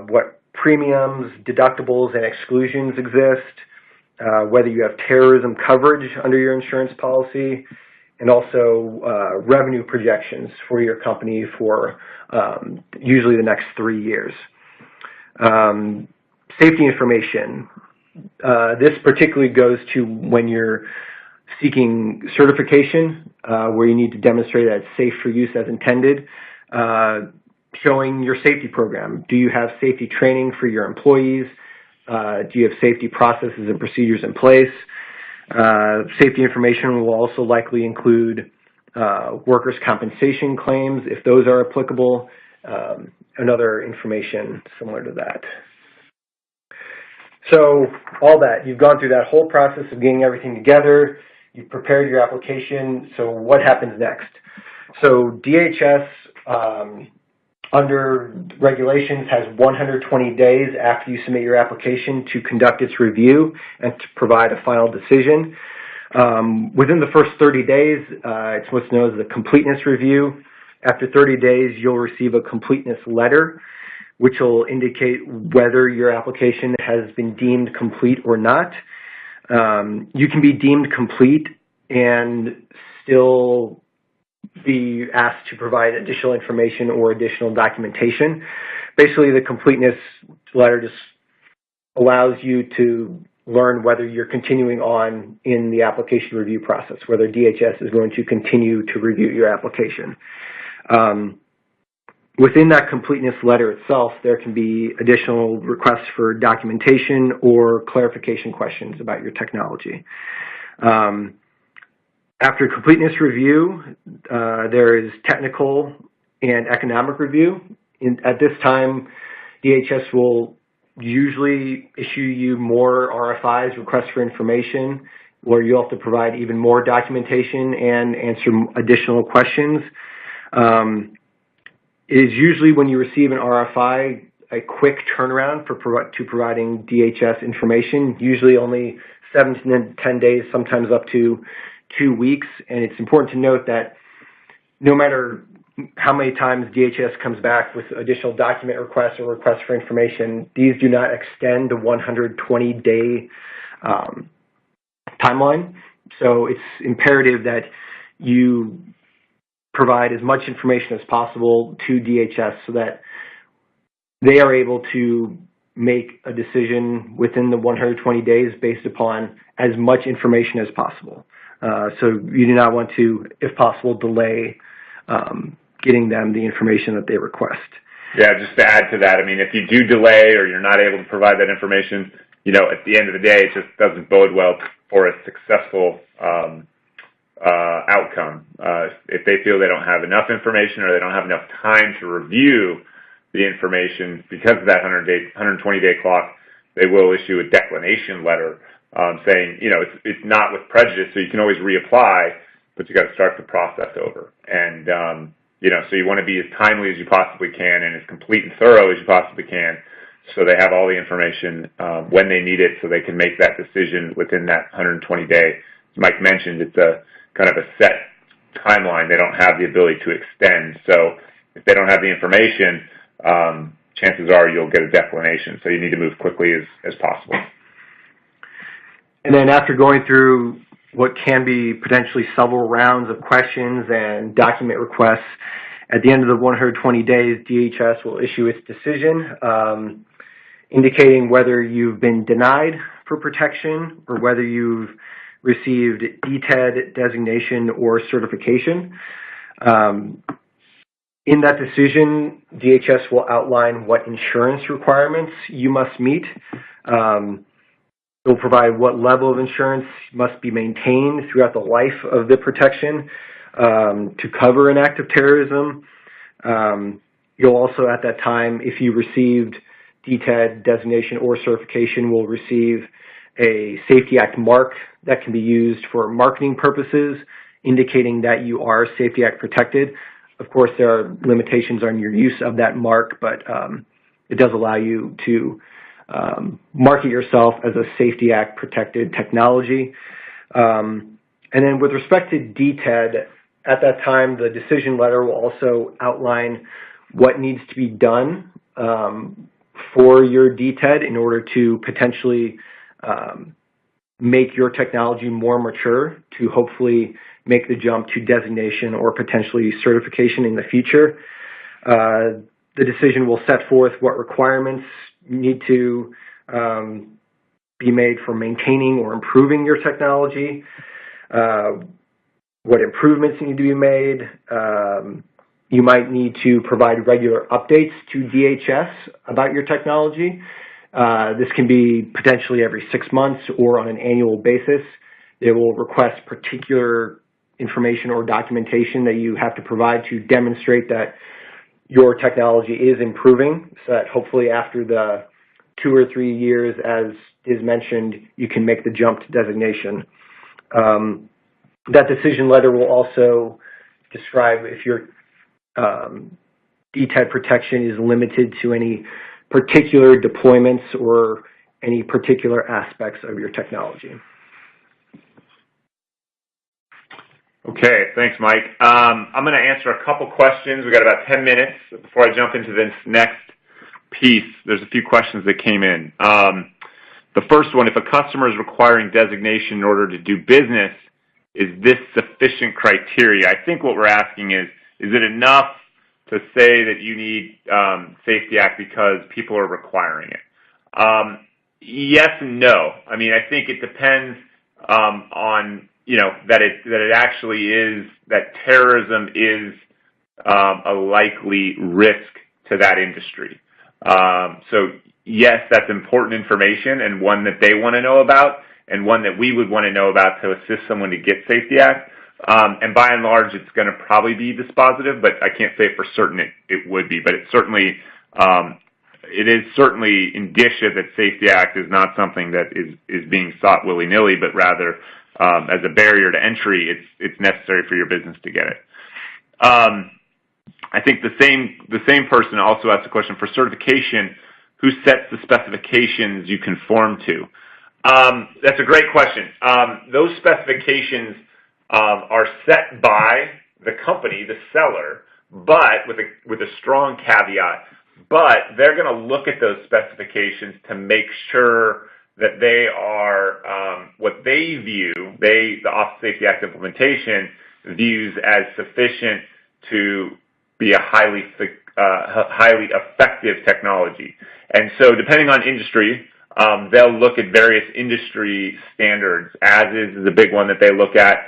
what premiums, deductibles, and exclusions exist, whether you have terrorism coverage under your insurance policy, and also revenue projections for your company for usually the next 3 years. Safety information. This particularly goes to when you're seeking certification, where you need to demonstrate that it's safe for use as intended. Showing your safety program. Do you have safety training for your employees? Do you have safety processes and procedures in place? Safety information will also likely include workers' compensation claims, if those are applicable, and other information similar to that. So all that, you've gone through that whole process of getting everything together, you've prepared your application, so what happens next? So DHS, under regulations, has 120 days after you submit your application to conduct its review and to provide a final decision. Within the first 30 days, it's what's known as the completeness review. After 30 days, you'll receive a completeness letter, which will indicate whether your application has been deemed complete or not. You can be deemed complete and still be asked to provide additional information or additional documentation. Basically, the completeness letter just allows you to learn whether you're continuing on in the application review process, whether DHS is going to continue to review your application. Within that completeness letter itself, there can be additional requests for documentation or clarification questions about your technology. After completeness review, there is technical and economic review. At this time, DHS will usually issue you more RFIs, requests for information, where you'll have to provide even more documentation and answer additional questions. It is usually when you receive an RFI, a quick turnaround to providing DHS information, usually only 7 to 10 days, sometimes up to 2 weeks. And it's important to note that no matter how many times DHS comes back with additional document requests or requests for information, these do not extend the 120-day timeline. So it's imperative that you provide as much information as possible to DHS so that they are able to make a decision within the 120 days based upon as much information as possible. So you do not want to, if possible, delay getting them the information that they request. Yeah, just to add to that, I mean, if you do delay or you're not able to provide that information, you know, at the end of the day, it just doesn't bode well for a successful outcome. If they feel they don't have enough information or they don't have enough time to review the information because of that 120-day clock, they will issue a declination letter saying, you know, it's not with prejudice, so you can always reapply, but you got to start the process over. And you know, so you want to be as timely as you possibly can and as complete and thorough as you possibly can, so they have all the information when they need it, so they can make that decision within that 120-day. As Mike mentioned, it's a kind of a set timeline. They don't have the ability to extend. So if they don't have the information, chances are you'll get a declination. So you need to move quickly as possible. And then after going through what can be potentially several rounds of questions and document requests, at the end of the 120 days, DHS will issue its decision, indicating whether you've been denied for protection or whether you've received ETED designation or certification. In that decision, DHS will outline what insurance requirements you must meet. They'll provide what level of insurance must be maintained throughout the life of the protection to cover an act of terrorism. You'll also, at that time, if you received ETED designation or certification, will receive a Safety Act mark that can be used for marketing purposes, indicating that you are Safety Act protected. Of course, there are limitations on your use of that mark, but it does allow you to market yourself as a Safety Act protected technology. And then with respect to DTED, at that time, the decision letter will also outline what needs to be done for your DTED in order to potentially make your technology more mature to hopefully make the jump to designation or potentially certification in the future. The decision will set forth what requirements need to be made for maintaining or improving your technology, what improvements need to be made. You might need to provide regular updates to DHS about your technology. This can be potentially every 6 months or on an annual basis. They will request particular information or documentation that you have to provide to demonstrate that your technology is improving, so that hopefully after the 2 or 3 years, as is mentioned, you can make the jump to designation. That decision letter will also describe if your DTED protection is limited to any particular deployments or any particular aspects of your technology. Okay, thanks, Mike. I'm going to answer a couple questions. We've got about 10 minutes before I jump into this next piece. There's a few questions that came in. The first one, if a customer is requiring designation in order to do business, is this sufficient criteria? I think what we're asking is it enough to say that you need Safety Act because people are requiring it? Yes and no. I mean, I think it depends on, that it actually is, that terrorism is a likely risk to that industry. So yes, that's important information and one that they want to know about and one that we would want to know about to assist someone to get Safety Act. And by and large, it's going to probably be dispositive, but I can't say for certain it would be. But it is certainly indicia that Safety Act is not something that is being sought willy-nilly, but rather as a barrier to entry, it's necessary for your business to get it. I think the same person also asked a question for certification. Who sets the specifications you conform to? That's a great question. Those specifications are set by the company, the seller, but with a strong caveat. But they're going to look at those specifications to make sure that they are what they view, the Office of Safety Act implementation views as sufficient to be a highly effective technology. And so depending on industry, they'll look at various industry standards. As is a big one that they look at.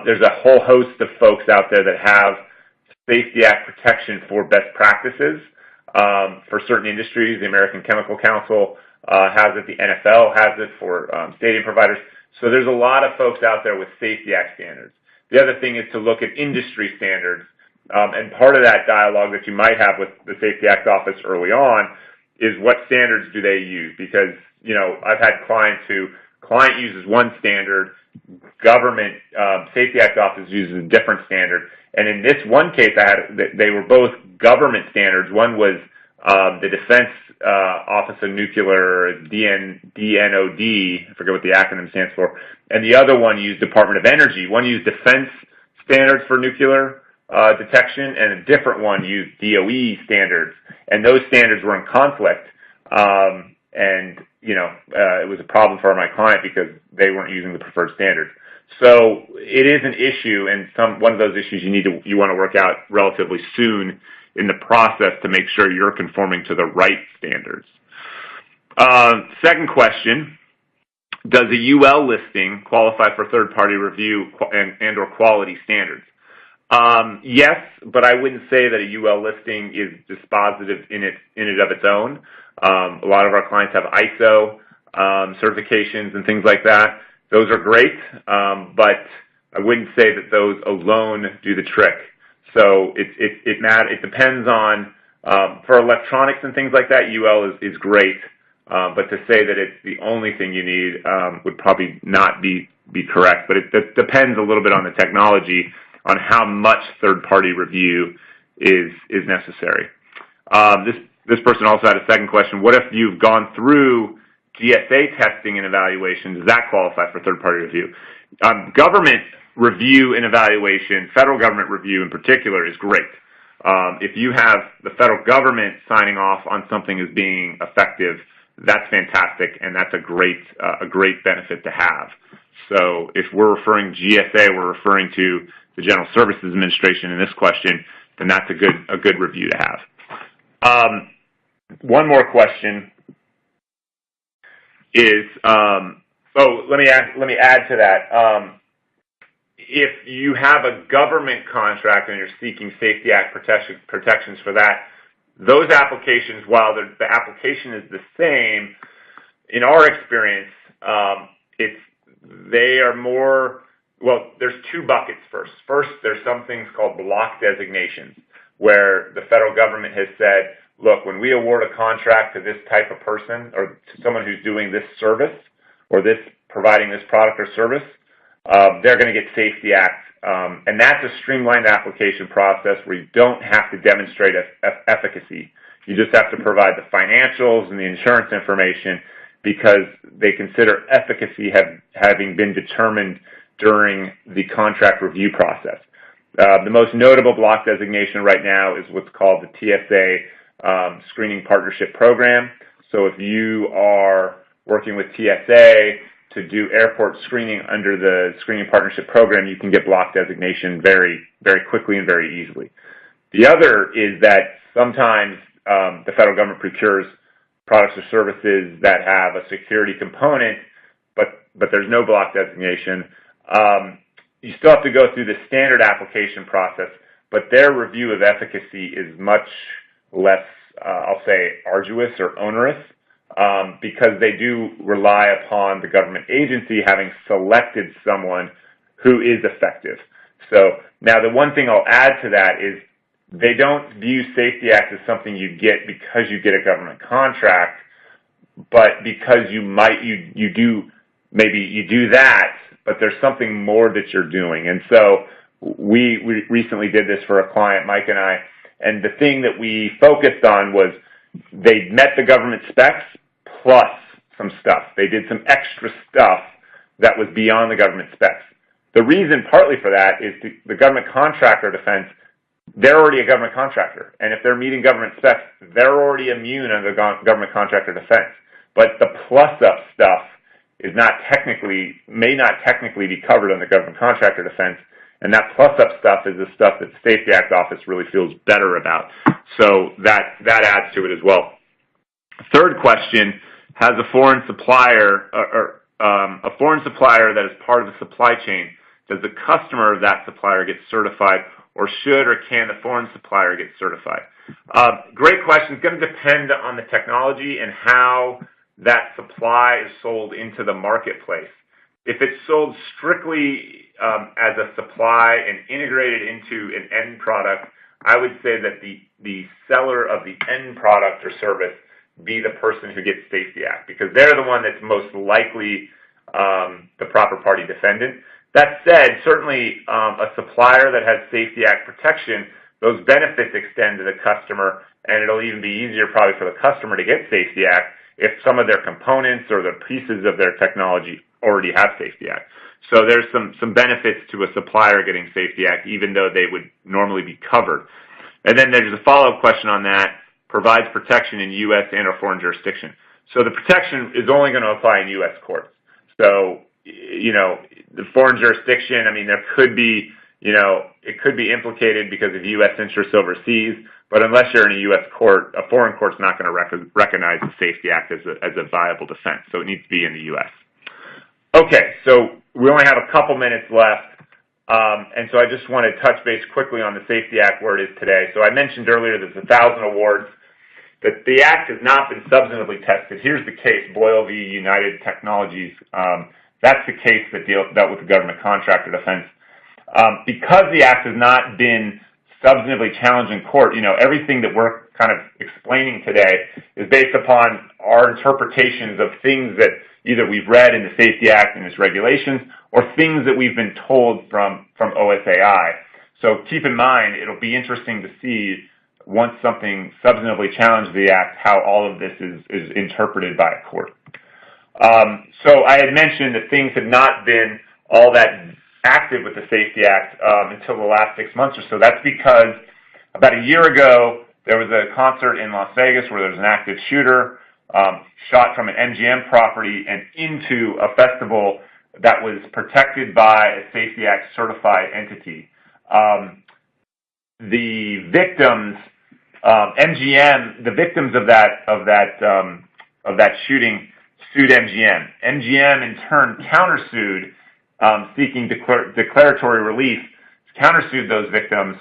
There's a whole host of folks out there that have Safety Act protection for best practices for certain industries. The American Chemical Council has it. The NFL has it for stadium providers. So there's a lot of folks out there with Safety Act standards. The other thing is to look at industry standards. And part of that dialogue that you might have with the Safety Act office early on is what standards do they use? Because, I've had clients who client uses one standard, government Safety Act office uses a different standard. And in this one case, they were both government standards. One was the Defense Office of Nuclear, DNOD, I forget what the acronym stands for, and the other one used Department of Energy. One used defense standards for nuclear detection, and a different one used DOE standards. And those standards were in conflict. It was a problem for my client because they weren't using the preferred standard. So it is an issue, and one of those issues you want to work out relatively soon in the process to make sure you're conforming to the right standards. Second question, does a UL listing qualify for third-party review and or quality standards? Yes, but I wouldn't say that a UL listing is dispositive in it of its own. A lot of our clients have ISO certifications and things like that. Those are great, but I wouldn't say that those alone do the trick. So it depends on for electronics and things like that. UL is great, but to say that it's the only thing you need would probably not be correct. But it depends a little bit on the technology, on how much third-party review is necessary. This person also had a second question. What if you've gone through GSA testing and evaluation? Does that qualify for third-party review? Government review and evaluation, federal government review in particular, is great. If you have the federal government signing off on something as being effective, that's fantastic, and that's a great benefit to have. So if we're referring GSA, we're referring to the General Services Administration in this question, then that's a good review to have. One more question is, let me add to that. If you have a government contract and you're seeking Safety Act protections for that, those applications, while the application is the same, in our experience, they are more, well, there's two buckets first. First, there's some things called block designations, where the federal government has said, look, when we award a contract to this type of person or to someone who's doing this service or providing this product or service, they're going to get Safety Act. And that's a streamlined application process where you don't have to demonstrate efficacy. You just have to provide the financials and the insurance information because they consider efficacy having been determined during the contract review process. The most notable block designation right now is what's called the TSA Screening Partnership Program. So if you are working with TSA to do airport screening under the Screening Partnership Program, you can get block designation very, very quickly and very easily. The other is that sometimes the federal government procures products or services that have a security component, but there's no block designation. You still have to go through the standard application process, but their review of efficacy is much less, I'll say, arduous or onerous, because they do rely upon the government agency having selected someone who is effective. So now the one thing I'll add to that is they don't view Safety Act as something you get because you get a government contract, but because you do that, but there's something more that you're doing. And so we recently did this for a client, Mike and I, and the thing that we focused on was they met the government specs plus some stuff. They did some extra stuff that was beyond the government specs. The reason partly for that is the government contractor defense, they're already a government contractor. And if they're meeting government specs, they're already immune under the government contractor defense. But the plus-up stuff may not technically be covered under government contractor defense. And that plus-up stuff is the stuff that the Safety Act office really feels better about. So that adds to it as well. Third question, has a foreign supplier that is part of the supply chain, does the customer of that supplier get certified, or should or can the foreign supplier get certified? Great question. It's going to depend on the technology and how that supply is sold into the marketplace. If it's sold strictly as a supply and integrated into an end product, I would say that the seller of the end product or service be the person who gets Safety Act, because they're the one that's most likely the proper party defendant. That said, certainly a supplier that has Safety Act protection, those benefits extend to the customer, and it'll even be easier probably for the customer to get Safety Act if some of their components or the pieces of their technology already have Safety Act. So there's some benefits to a supplier getting Safety Act, even though they would normally be covered. And then there's a follow-up question on that, provides protection in U.S. and or foreign jurisdiction. So the protection is only going to apply in U.S. courts. So, the foreign jurisdiction, there could be, it could be implicated because of U.S. interests overseas, but unless you're in a U.S. court, a foreign court's not going to recognize the Safety Act as a viable defense. So it needs to be in the U.S. Okay, so we only have a couple minutes left. And so I just want to touch base quickly on the Safety Act where it is today. So I mentioned earlier there's 1,000 awards. That the Act has not been substantively tested. Here's the case, Boyle v. United Technologies. That's the case that dealt with the government contractor defense. Because the Act has not been substantively challenged in court, everything that we're kind of explaining today is based upon our interpretations of things that either we've read in the Safety Act and its regulations or things that we've been told from OSAI. So keep in mind, it'll be interesting to see once something substantively challenges the Act, how all of this is interpreted by a court. So I had mentioned that things had not been all that active with the Safety Act until the last 6 months or so. That's because about a year ago, there was a concert in Las Vegas where there was an active shooter. shot from an MGM property and into a festival that was protected by a Safety Act certified entity. The victims, MGM, the victims of that shooting sued MGM. MGM in turn countersued, seeking declaratory relief, countersued those victims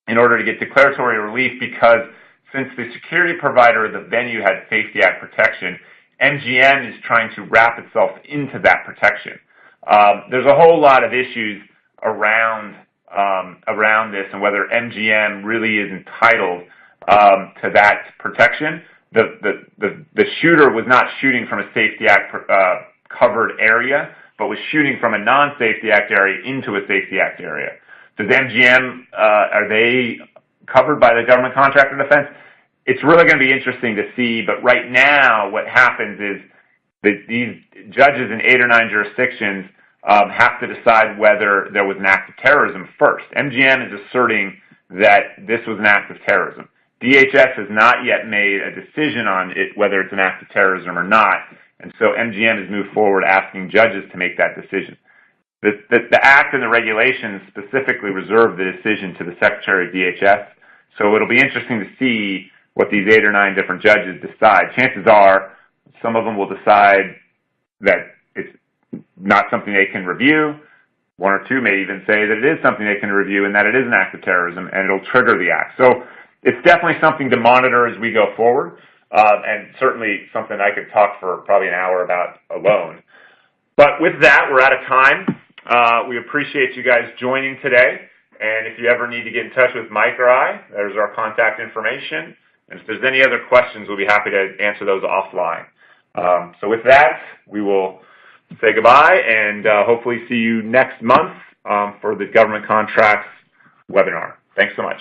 in order to get declaratory relief because since the security provider of the venue had Safety Act protection, MGM is trying to wrap itself into that protection. There's a whole lot of issues around this and whether MGM really is entitled to that protection. The shooter was not shooting from a Safety Act covered area, but was shooting from a non-Safety Act area into a Safety Act area. Does MGM, are they covered by the government contractor defense? It's really going to be interesting to see, but right now what happens is that these judges in 8 or 9 jurisdictions have to decide whether there was an act of terrorism first. MGM is asserting that this was an act of terrorism. DHS has not yet made a decision on it, whether it's an act of terrorism or not, and so MGM has moved forward asking judges to make that decision. The Act and the regulations specifically reserve the decision to the Secretary of DHS, so it'll be interesting to see what these 8 or 9 different judges decide. Chances are some of them will decide that it's not something they can review. 1 or 2 may even say that it is something they can review and that it is an act of terrorism, and it'll trigger the act. So it's definitely something to monitor as we go forward, and certainly something I could talk for probably an hour about alone. But with that, we're out of time. We appreciate you guys joining today, and if you ever need to get in touch with Mike or I, there's our contact information. And if there's any other questions, we'll be happy to answer those offline. So with that, we will say goodbye and hopefully see you next month for the government contracts webinar. Thanks so much.